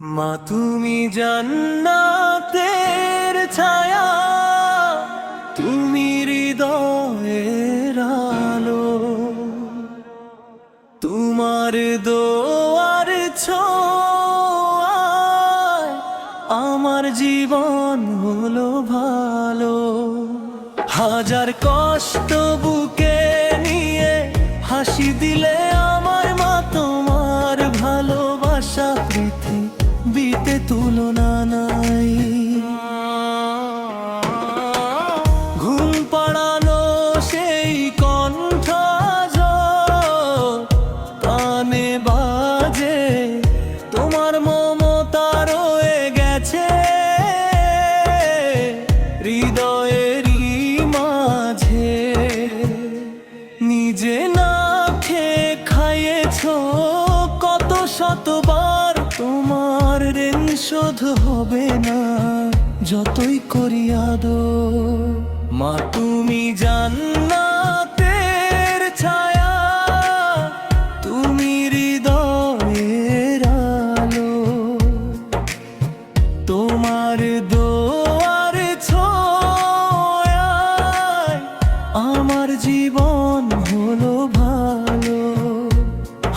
মা তুমি জান্নাতের ছায়া, তুমি হৃদয়ের আলো, তোমার দোয়ার ছোঁয়ায় আমার জীবন হলো ভালো। হাজার কষ্ট বুকে নিয়ে হাসি দিলে আমার মা, তোমার ভালোবাসা পৃথিবীতে তুলনা নাই। ঘুম পাড়ানো সেই কণ্ঠ কানে বাজে, তোমার মমতা রয়ে গেছে হৃদয়েরই মাঝে। নিজে না খেয়ে খাইয়েছো কত শতবার, তোমার ঋণ শোধ হবে না যতই করি আদর। মা তুমি জান্নাতের ছায়া, তুমি হৃদয়ের আলো, তোমার দোয়ার ছোঁয়ায় আমার জীবন হলো ভালো।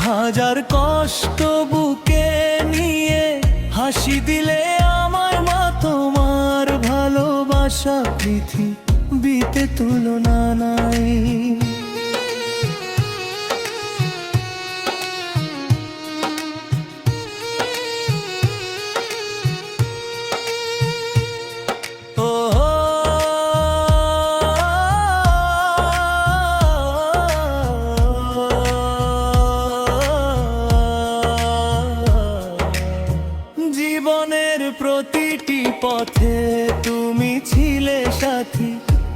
হাজার কষ্ট বুকে নিয়ে হাসি দিলে আমার মা, তোমার ভালোবাসা পৃথিবীতে তুলনা নাই। জীবনের প্রতিটি পথে তুমি ছিলে সাথী,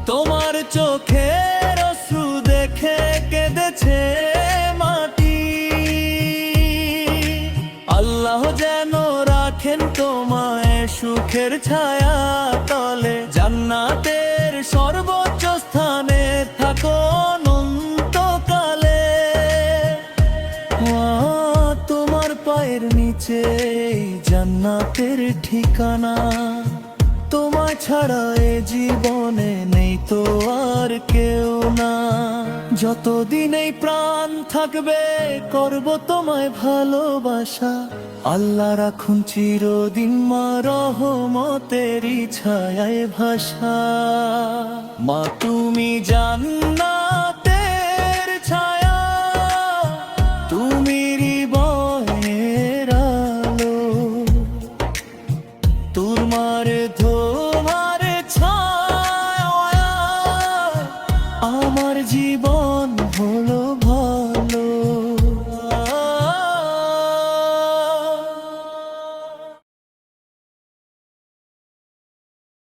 তোমার চোখের অশ্রু দেখে কেঁদেছে মাটি। আল্লাহ যেন রাখেন তোমায় সুখের ছায়া তলে, জান্নাতের সর্বোচ্চ স্থানে থাকো অনন্তকালে। তোমার পায়ের নিচে জান্নাতের ঠিকানা, তোমার ছাড়া এ জীবনে নেই তো আর কেউ না। যতদিন এই প্রাণ থাকবে করব তোমায় ভালোবাসা, আল্লাহ রাখুন চিরদিন মা রহমতেরই ছায়ায় ভাষা। মা তুমি জান্নাতের ছায়া, তুমি হৃদয়ের আলো, তোমার তোমার ছায়া আমার জীবন হলো